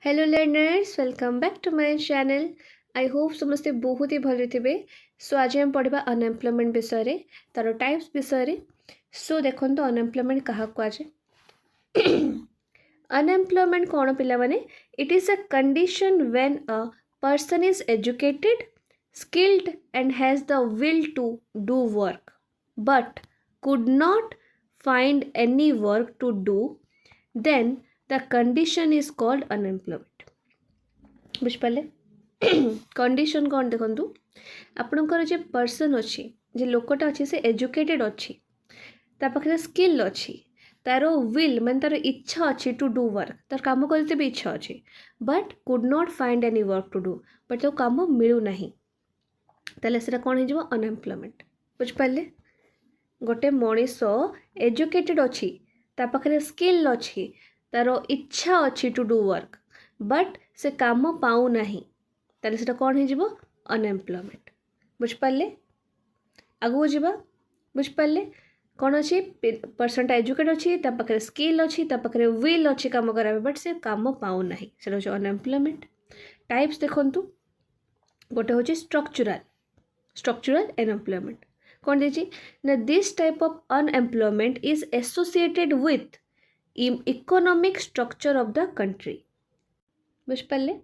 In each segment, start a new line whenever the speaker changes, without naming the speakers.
Hello learners welcome back to my channel. I hope समस्ते बहुत ही भल थे। सो आज हम पढ़ा अनएम्प्लॉयमेंट विषय तार टाइप्स विषय। सो देखो अनएम्प्लॉयमेंट क्या कहुए। अनएम्प्लॉयमेंट कौन पिला माने it is a condition when a person is educated skilled and has the will to do work but could not find any work to do, then the condition is called unemployment. बुझिपारे condition कौन देखु आपणकर जे person अच्छी जे लोकटा अच्छी से educated अच्छी ता पाखे स्किल अच्छी तार विल मान तार इच्छा अच्छी टू डू वर्क तार काम करते भी इच्छा अच्छी but could not find any work to do but तो काम मिलूना ताले से कौन हो अनएम्प्लॉयमेंट। बुझिपारे गोटे मनीष एजुकेटेड अच्छी ता पाखे स्किल अच्छी तार इच्छा अच्छी टू डू वर्क बट से काम पाऊ नहीं ताले से कौन हो अनएम्प्लॉयमेंट। बुझिपारे आगू जावा। बुझिपारे कौन अच्छी पर्सनटा एजुकेट अच्छी ता पाखे स्किल अच्छी ता पाखे विल अच्छी काम करा बट से काम पाऊ नहीं से अनएम्प्लॉयमेंट। टाइप्स देखंतु गोटे हूँ स्ट्रक्चरल अनएम्प्लॉयमेंट कौन देखिए ना this type of unemployment is associated with economic structure of the country. बुझिपारे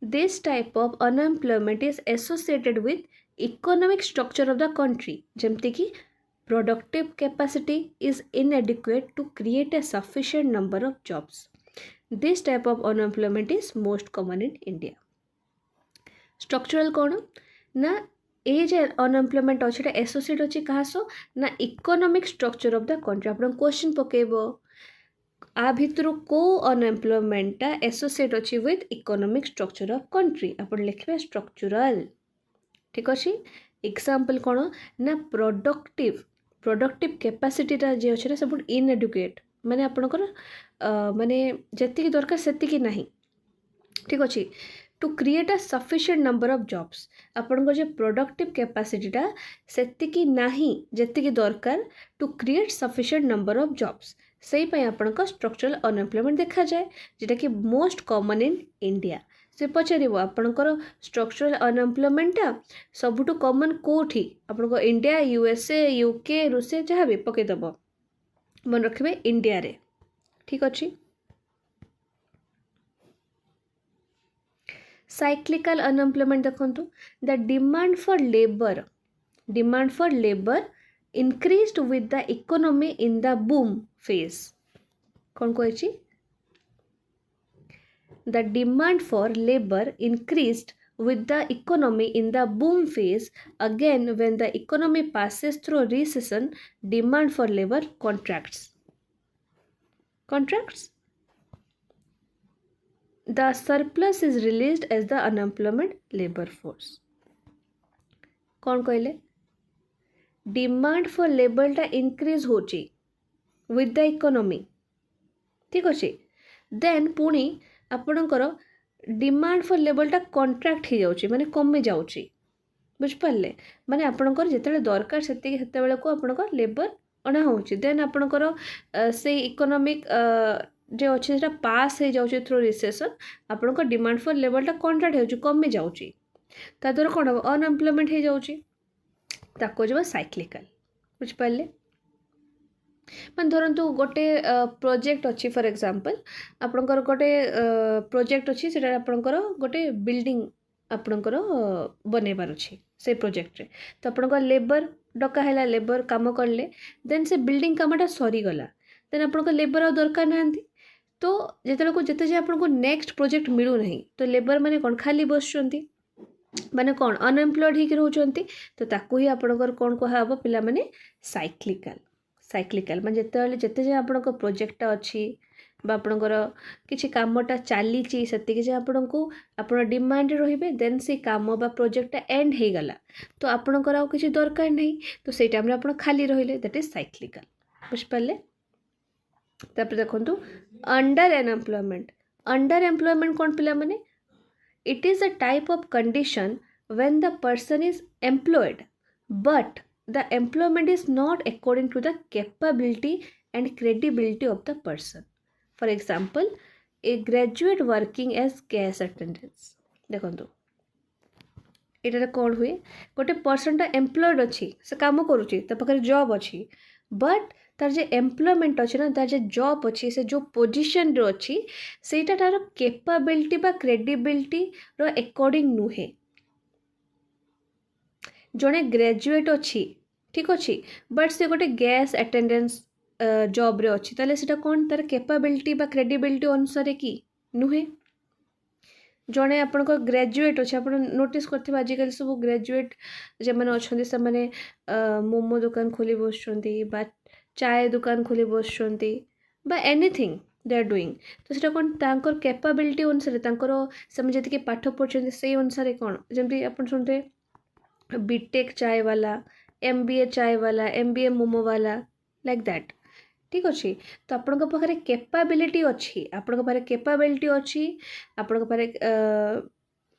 this type of unemployment is associated with economic structure of the country जमती कि productive capacity is inadequate to create a sufficient number of jobs. This type of unemployment is most common in India. Structural कौन ना ये जे unemployment अच्छे associate अच्छी क्या सो ना economic structure of the country. आप क्वेश्चन पकेब आ भितर को अनएम्प्लॉयमेंटा एसोसिएट अच्छी with economic structure of country आप लिखे स्ट्रक्चरल। ठीक अच्छे एग्जांपल कौन ना प्रोडक्टिव कैपेसिटीटा जे अच्छे सब इनएडुकेट माने आपणकर माने जति दरकार सेति नहीं। ठीक अच्छे to create a sufficient number of jobs आपणकर जे प्रोडक्टिव कैपेसिटीटा सेति नहीं जति दरकार to create sufficient number of jobs से आपणक स्ट्रक्चरल अनएम्प्लॉयमेंट देखा जाए जेटा कि मोस्ट कॉमन इन इंडिया। से पचार आपणकर स्ट्रक्चरल अनएम्प्लॉयमेंटा सबुठ कॉमन कोठी आपन इंडिया यूएसए यूके रूसिया जहाँ भी पकईदेव मन रखिए इंडिया रे। ठीक अच्छे साइक्लिकल अनएम्प्लॉयमेंट देखंतु the demand for labour increased with the economy in the boom phase। कौन कही the demand for labor increased with the economy in the boom phase. Again, when the economy passes through recession, demand for labor contracts. The surplus is released as the unemployment labor force। कौन कहले demand for labour टा increase होची with the economy. ठीक अच्छे then पुणी आपणकर demand for labour टा contract हो जाउची माने कमी जाउची। बुझिपारे माने आपणकर जेतेबेले दरकार सेतेबेले को आपणकर लेबर अणा होची देन आपणकर से इकोनॉमिक जे अच्छे से पास हो जाउची थ्रू रिसेसन आपणकर डिमांड फॉर लेबर टा कॉन्ट्रैक्ट होची कमी जाउची ता द्वारा कौन हम अनएम्प्लॉयमेंट हो जाउची ताको जो साइक्लिकल। बुझिपारे मान धरतु गोटे प्रोजेक्ट अच्छी फॉर एग्जांपल आपणकर गोटे प्रोजेक्ट अच्छी से आपणकर गोटे बिल्डिंग आपणकर बनैबार अच्छी से प्रोजेक्ट रे तो आपणकर लेबर डकाला लेबर काम करले देन से बिल्डिंग कामटा सरीगला देन आपणकर लेबर आ दरकार ना तो जिते आपको नेक्स्ट प्रोजेक्ट मिलू नहीं तो लेबर माने कौन खाली बसुँच माने कौन अनएम्प्लॉयड होकर रोचंती तो ताकू ही आपणकर कौन कहब पिला माने साइक्लिकल माने जिते जाए आपणक प्रोजेक्टटा अच्छी आपणकर किसी कामटा चली से आप डिमांड रे देन से काम बा प्रोजेक्टटा एंड हो गला तो आपणकर आ किसी दरकार नहीं तो से टाइम आप खाली रहिले दैट इज साइक्लिकल। बुझिपारे तापर देखंतु अंडर एम्प्लॉयमेंट कौन पिला माने it is a type of condition when the person is employed but the employment is not according to the capability and credibility of the person. For example, a graduate working as gas attendance देखो यहाँ कौन हुए गोटे पर्सनटा employed अच्छी से कम करुच्ची पाखे job अच्छी but तार जे एम्प्लॉयमेंट अच्छी ना तार जे जॉब अच्छी से जो पोजिशन रो अच्छी सेटा तार कैपेबिलिटी बा क्रेडिबिलिटी रो अकॉर्डिंग नुहे जड़े ग्रेजुएट अच्छी ठीक अच्छी बट से गोटे गैस अटेंडेंस जॉब रे अच्छी ताले सेटा कौन तार कैपेबिलिटी बा क्रेडिबिलिटी अनुसार कि नुहे जड़े आपण ग्रेजुएट अच्छे आप नोटिस करते आजिकल सब ग्रेजुएट जो मैंने अच्छा से मैंने मोमो दुकान खोली बस चाय दुकान खोली बस एनीथिंग दे आर डूइंग तो सेटा कौन तांकर कैपेबिलिटी अनुसार से जी पाठ पढ़ते से अनुसार कौन जमी आप शुणते बीटेक चाय वाला MBA चाय वाला MBA मोमो वाला लाइक दैट ठीक अच्छे तो आपण पाखे कैपेबिलिटी अच्छी आपण पाखे कैपेबिलिटी अच्छी आपण पाखे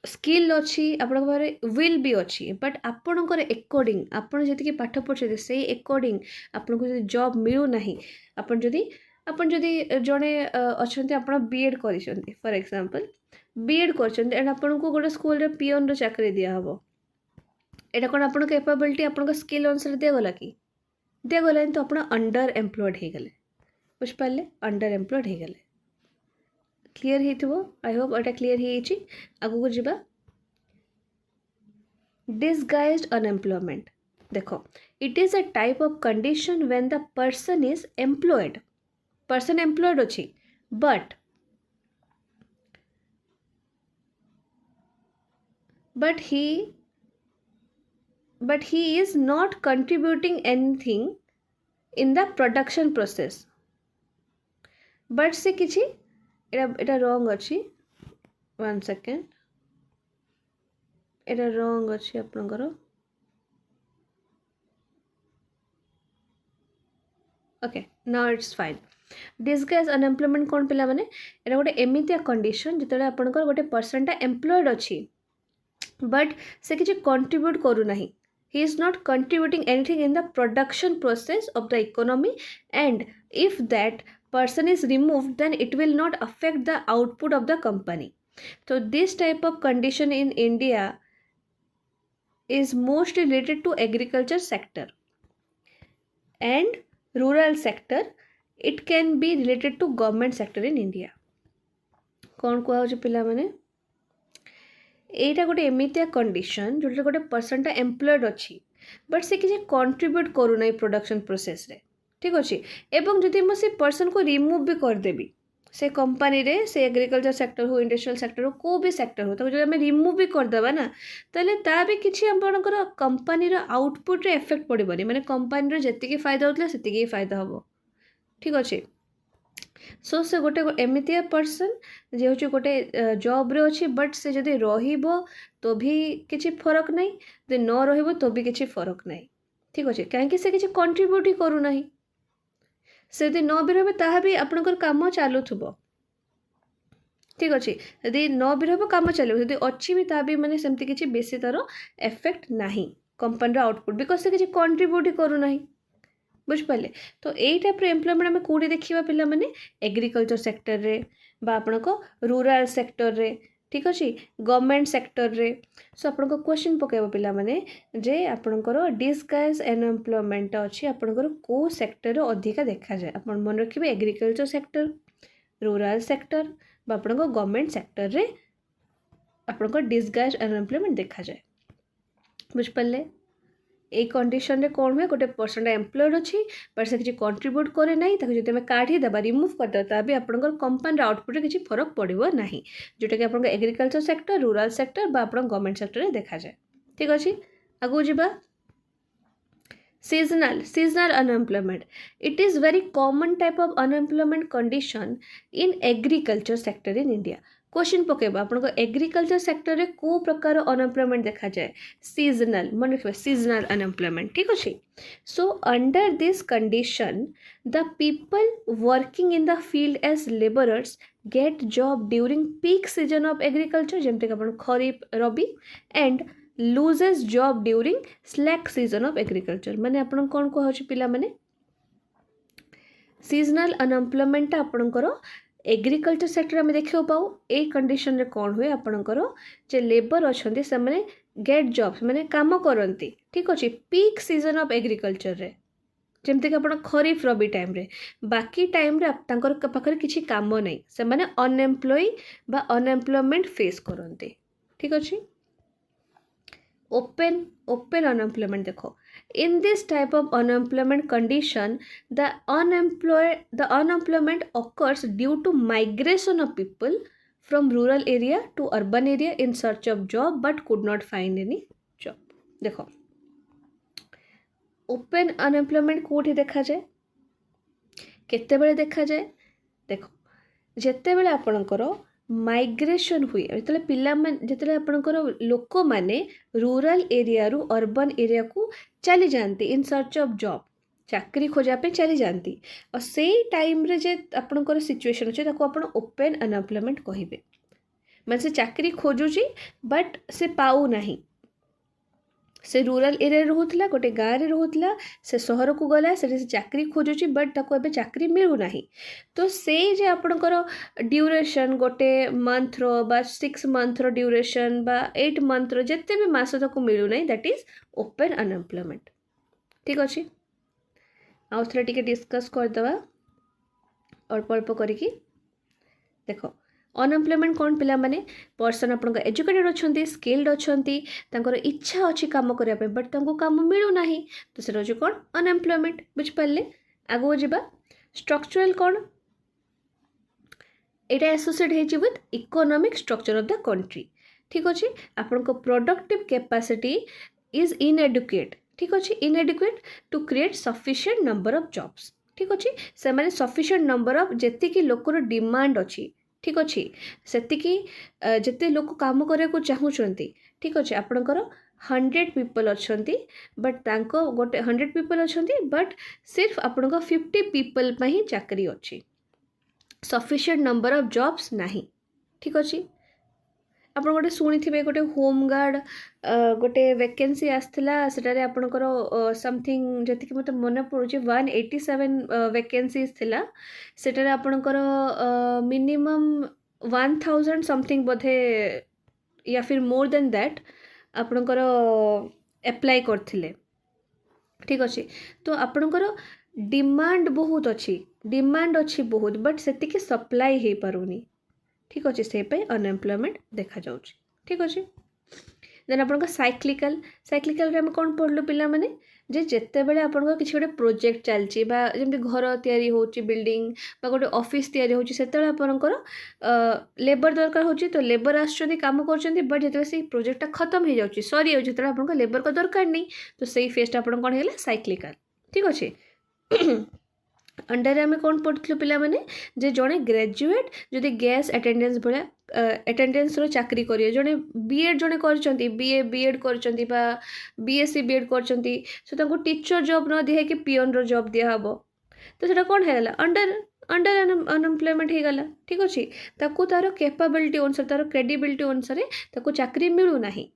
स्किल अच्छी आपण पाखे विल भी अच्छी बट आपणकर अकॉर्डिंग आपण जी पाठ पढ़ते से अकॉर्डिंग आपन को जॉब मिलूना आपन जदि जड़े अच्छा आप B.Ed कर फॉर एग्जांपल B.Ed कर आपन को गोटे स्कूल पियोन चाकरी दिहब यहाँ कौन आप कैपेबिलिटी आप स्किल अनुसार दिगला कि दिगला तो आप अंडर एम्प्लॉयड हो गले बुझिपारे अंडर एम्प्लॉयड हो गले क्लीयर हो आई होप एटा क्लीयर हो आगू को जीवा डिसगाइज्ड अनएम्प्लॉयमेंट देखो it is a type of condition when the person is employed person employed अच्छी but he is not contributing anything in the production process but से किछि एटा wrong अच्छी 1 second एटा wrong अच्छी आपनकर okay now it's fine disguise unemployment कौन पिला माने एटा गोटे एमितिया कंडीशन जिते आपनकर गोटे पर्सनटा एम्प्लॉयड अच्छी बट से किछि कंट्रीब्यूट करू नाही he is not contributing anything in the production process of the economy and if that person is removed then it will not affect the output of the company so this type of condition in India is mostly related to agriculture sector and rural sector it can be related to government sector in India कौन कह पिला माने एटा गोटे एमितिया condition जो गोटे पर्सनटा employed अच्छी but से किसी कंट्रीब्यूट करूना प्रोडक्शन प्रोसेस रे ठीक अच्छे एवं जदि से पर्सन को रिमूव भी करदेवी से कंपनी रे से एग्रीकल्चर सेक्टर हो इंडस्ट्रियल सेक्टर हो को भी सेक्टर हो तो जो आम रिमूव भी करदेवा ना ताले ता भी किसी आपनकर कंपनी आउटपुट रे इफेक्ट पड़बनी माने कंपनी जी फायदा होता से फायदा हम ठीक अच्छे सो से गोटे एमितिया पर्सन जे हूँ गोटे जॉब रे अच्छी बट से जदि रहिबो तो भी किसी फरक नहीं जदि न रहिबो तो भी किसी फरक नहीं ठीक अच्छे कहीं से किसी कंट्रीब्यूट ही करूना से यदि न भी रहे ताहा भी आपनकर काम चलुथुबो ठीक अच्छे यदि न भी रहे काम चलो यदि अच्छी भी ता भी माने सेमती किसी बेसी तार इफेक्ट नहीं कंपनी आउटपुट बिकज से किसी कंट्रीब्यूट ही करूना बुझिपारे तो यही टाइप एम्प्लॉयमेंट आम कौटी देखा पिला माने एग्रीकल्चर सेक्टर रे बा आपण को रूरल सेक्टर रे ठीक अच्छे गवर्नमेंट सेक्टर रे सो आपण को क्वेश्चन पकेब पिला माने जे आपणकर डिसगाइज अनएम्प्लॉयमेंट अच्छी आपणकर को सेक्टर अधिका देखा जाए आप मन रखिए एग्रीकल्चर सेक्टर रूरल सेक्टर बा आपण को गवर्नमेंट सेक्टर रे आपणकर डिसगाइज अनएम्प्लॉयमेंट देखा जाए बुझिपारे ये कंडीशन रे कौन हुए गोटे पर्सन एम्प्लॉयड अच्छी बट से किसी कंट्रीब्यूट करे ना जब आम काढ़ीदेवा रिमूव करदेवा भी आपंकर कंपनी आउटपुट किसी फरक पड़ो ना जोटा कि आप एग्रीकल्चर सेक्टर रूरल सेक्टर बा गवर्नमेंट सेक्टर रे देखा जाए ठीक अच्छे आगू जावा seasonal unemployment it is very common type of unemployment condition in agriculture sector in India question पकेबा आपन को एग्रीकल्चर सेक्टर रे को प्रकार अनएम्प्लॉयमेंट देखा जाए सीजनल मन रखिए सीजनल अनएम्प्लॉयमेंट ठीक अच्छे so under this condition the people working in the field as labourers get job during peak season of agriculture जमते अपन kharif rabi and loses job during slack season of agriculture माने आपन कौन कह पिला माने सीजनल अनएम्प्लॉयमेंट आपणकर एग्रीकल्चर सेक्टर आम देखा पाऊ ए कंडीशन रे कौन हुए आपणकर जे लेबर अच्छा से मैंने गेट जॉब मैंने काम करती ठीक अच्छे पीक सीजन ऑफ एग्रीकल्चर रे जमती कि आप खरीफ रबी टाइम रे बाकी टाइम रे पाखे किसी काम नहीं से मैंने अनएम्प्लॉय बा अनएम्प्लॉयमेंट फेस करते ठीक अच्छे open unemployment देखो in this type of unemployment condition the unemployment occurs due to migration of people from rural area to urban area in search of job but could not find any job देखो open unemployment कोठी देखा जाए केतेबेले देखा जाए देखो जेतेबेले आपणकर migration हुए जो पिला जिते आपणकर लोक मैंने रूरल एरिया रु अर्बन एरिया को चली जाती इन सर्च ऑफ जॉब चाकरी खोजापे चली जाती और से टाइम रे जे आपणकर सिचुएशन अच्छे आप ओपन अनएम्प्लॉयमेंट कहे मैं से चाकरी खोजुची बट से पाऊ नहीं से रूरल एरिया रोला गोटे गाँव में रोला से सहर को गला से चाकरी खोजुची बट ताको एबे चाकरी मिलूना तो से जे आपणकर ड्यूरेशन गोटे मंथ रो बा 6 मंथ रो ड्यूरेशन बा 8 मंथ रो जिते भी मास ताको मिलूना दैट इज ओपन अनएम्प्लॉयमेंट ठीक अच्छे आउ थे टिके डिस्कस करदे अल्प अल्प करिकी देखो अनएम्प्लॉयमेंट कौन पिला माने पर्सन आपन एजुकेटेड अच्छा स्किल्ड अच्छा इच्छा अच्छी काम करने बट काम मिलूना तो से रोज कौन अनएम्प्लॉयमेंट बुझिपारे आगो जावा स्ट्रक्चरल कौन यहाँ associate with economic structure of the country ठीक अच्छे आपन प्रोडक्टिव कैपेसिटी इज इनएडुकेट ठीक अच्छे inadequate to create sufficient number of jobs ठीक अच्छे से माने सफिशिएंट नंबर ऑफ जेतिकी लोकर डिमांड अच्छी ठीक अच्छे सेतिकी जिते लोक काम करने चाहूँगी ठीक अच्छे आपणकर 100 पीपल अच्छा बट गोटे 100 पीपल अच्छा बट सिर्फ आपण 50 पीपल ही चाकरी अच्छी सफिशिएंट नंबर ऑफ जॉब्स नहीं ठीक अच्छे आप गोटे शुणी गोटे होमगार्ड गोटे वैकेंसी आसला सेटारे आपणकर समथिंग जी मत मन पड़े 187 वैकेंसीज थिला सेटारे आपणकर मिनिमम 1000 समथिंग बोधे या फिर मोर देन दैट आपणकर एप्लाई करथिले ठीक अच्छे तो आपणकर डिमांड बहुत अच्छी बहुत बट सेतिकी सप्लाई हो पारुनी ठीक अच्छे से अनएम्प्लॉयमेंट देखा जाउछि ठीक अच्छे देन आपन साइक्लिकल रे हम कौन पढ़लु पिला माने जे जेते बेले आपन किसी गोटे प्रोजेक्ट चलछि बा जेमति घर तयारी होछि बिल्डिंग बा गोटे ऑफिस तयारी होछि सेतेले आपनकर लेबर दरकार होछि तो लेबर आछुछन्ति काम करछन्ति बट जेते से प्रोजेक्टटा खत्म हो जाउछि सॉरी हो जेते आपन लेबर को दरकार नहीं तो सही फेस्ट आपन कोन हेला साइक्लिकल ठीक अच्छे अंडर आम कौन पढ़ु पिला माने जे जड़े ग्रेजुएट जदि गैस अटेंडेंस भाया अटेंडेंस रो चाकरी करिए जड़े बीएड जड़े करछन्ती बीए बीएड करछन्ती बा बीएससी बीएड करछन्ती सो ताको टीचर जॉब न दिहे कि पियन रो जॉब दिया हबो तो सेटा कोन हेला अंडर अनएम्प्लॉयमेंट हो गला ठीक अच्छे ताको तार कैपेबिलिटी अनुसार तार क्रेडिबिलिटी अनुसार ताको चाकरी मिलू नाही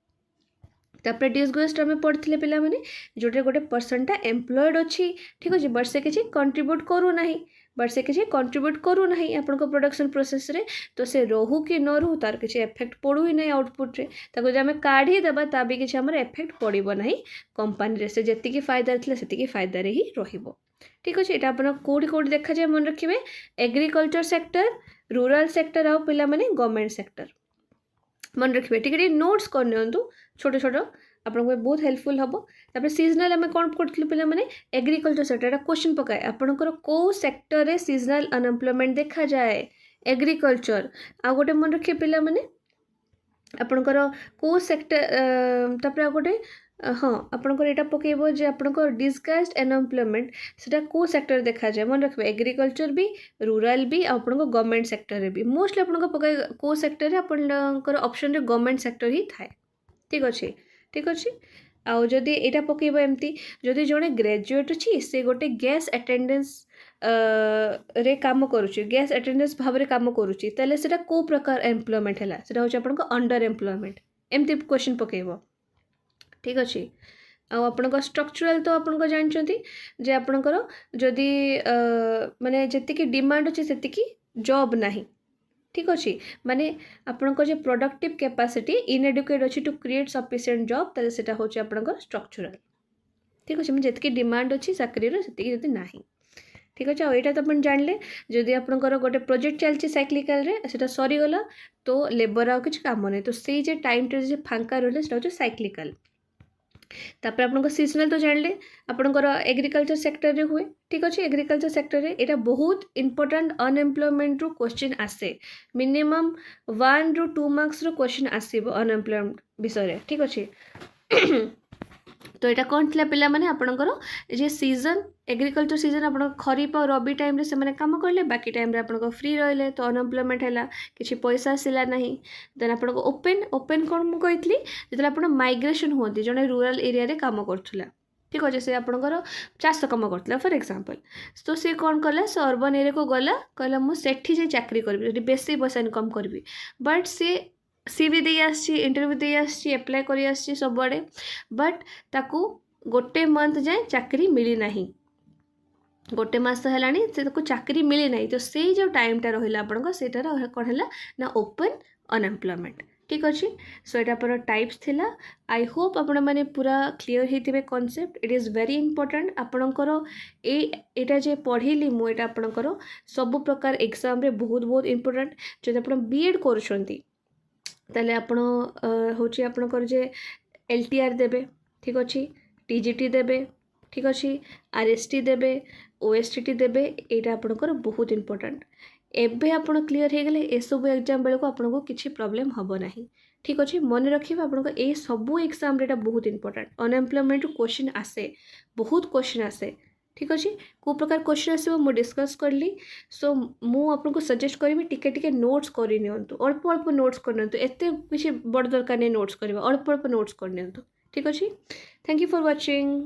तापर डिसगोस्ट आम पढ़ते पिला माने जोटे गोटे पर्सनटा एम्प्लॉयड अच्छी ठीक अच्छे बट से किसी कंट्रीब्यूट करूना बट से किसी कंट्रीब्यूट करूना आपण प्रोडक्शन प्रोसेस रे तो से रहू कि न रहू तार किसी इफेक्ट पड़ू ही ना आउटपुट रे ताको आम काढ़ी देबा ता भी किसी आमर इफेक्ट पड़ो ना कंपानी रे से जेतिकी फायदा थिला सेतिकी फायदा रे ही रहिबो ठीक अच्छे यहाँ आपन कौटी कौटी देखा जाए मन रखिए एग्रीकल्चर सेक्टर रूरल सेक्टर आउ पिला माने गवर्नमेंट सेक्टर मन रखिए टिके नोट्स कर छोट छोट आपको बहुत हेल्पफुल हम तापर सीजनाल आम कौन पढ़ू पिला माने एग्रीकल्चर सेक्टर क्वेश्चन पकाए आपणकर कौ सेक्टर रे सीजनाल अनएम्प्लॉयमेंट देखा जाए एग्रीकल्चर आ गोटे मन रखिए पिला माने आपणकर कौ सेक्टर तापर आ गोटे हाँ आपणकर यहाँ पकेब जे आपणकर डिस्गाइज्ड अनएम्प्लॉयमेंट सेटा कौ सेक्टर देखा जाए मन रखिए एग्रीकल्चर भी रूरल भी आपण गवर्नमेंट सेक्टर भी मोस्टली आपन पकाए कौ सेक्टर आपणकर ऑप्शन रे गवर्नमेंट सेक्टर ही थाए ठीक अच्छे आउ जदि यहाँ पकेब एमती जदि जड़े ग्रेजुएट अच्छी से गोटे गैस अटेंडेंस रे काम करुच्ची गैस अटेंडेंस भाव में काम करुच्ची ताले सेटा को प्रकार एम्प्लॉयमेंट है सेटा होची आपन अंडर एम्प्लॉयमेंट एमती क्वेश्चन पकेब ठीक अच्छे आपन स्ट्रक्चरल तो आपन जानते जे आपणकर जदि माने जेतिकी डिमांड अच्छे सेतिकी जॉब नहीं ठीक अच्छे माने आपंकर जो प्रोडक्टिव कैपेसिटी इनएडुकेट अच्छी टू क्रिएट सफिशिएंट जॉब ताले सेटा होची आपंकर स्ट्रक्चरल ठीक अच्छे मैं जितकी डिमांड अच्छी चाकरी से ना ठीक अच्छे आईटा तो अपन जानले जदि आपंकर गोटे प्रोजेक्ट चलती साइक्लिकल रे सेटा सरीगला तो लेबर आ किसी काम नहीं तो से जे टाइम टे फांका रही है साइक्लिकल तापर आपन सीजनाल तो जानले आपनकर एग्रीकल्चर सेक्टर रे हुए ठीक अच्छे एग्रीकल्चर सेक्टर रे एटा बहुत इंपोर्टेंट अनएम्प्लॉयमेंट रू क्वेश्चन आसे मिनिमम 1 रू 2 मार्क्स रो क्वेश्चन आसीबो अनएम्प्लॉयमेंट विषय ठीक अच्छे तो यहाँ कौन थी पिला माने आपणकर जे सीजन एग्रीकल्चर सीजन आप खरीफ और रबी टाइम रे से काम कले बाकी टाइम आप फ्री रहिले तो अनएम्प्लॉयमेंट है किसी पैसा आसला ना देन आप ओपेन ओपेन कौन मुझे जो आप माइग्रेशन होती जड़े रूराल एरिया रे काम करूला ठीक अच्छे से आपंकर चाष कम करता फॉर एग्जांपल तो सी कौन कला से अर्बन एरिया को गला कहला मुझे जा चाकरी करी बेसी पैसा इनकम करी बट सी भी दे इंटरव्यू दे एप्लाय कर सबुआड़े बट ताकू गोटे मंथ जाए चाकरी मिली नहीं गोटे मस है चाकरी मिली नहीं तो से जो टाइमटा रहा आपंकर से कौन है ना ओपन अनएम्प्लॉयमेंट ठीक अच्छे सो यहाँ पर टाइप्स थिला आई होप आपण मैंने पूरा क्लीयर होते concept it is very important आपणकर एटा जे पढ़ेली मुझे आपणकर सब प्रकार एग्जाम रे बहुत बहुत इंपोर्टेंट जब आप बीएड करुँच ताले आपण होची आपणकर जे एलटीआर देबे ठीक अच्छे टीजीटी देबे ठीक अच्छे आरएसटी देबे ओएसटी देबे एटा आपणकर बहुत इंपोर्टेंट एबे आपण क्लीयर हो गले ए सब एग्जाम बेलू आपको किसी प्रॉब्लम हम ना ठीक अच्छे मन रखिए आपको ये सबू एग्जाम रे बहुत इंपोर्टेंट अनएम्प्लॉयमेंट क्वेश्चन आसे बहुत क्वेश्चन आसे ठीक अच्छे को प्रकार क्वेश्चन आसो मुझे डिस्कस करली सो मुझे सजेस्ट करी टिके टिके नोट्स करनी अल्प अल्प नोट्स करनी एत किसी बड़ दरकार नहीं नोट्स करवा अल्प अल्प नोट्स करनी ठीक अच्छे थैंक यू फॉर वाचिंग।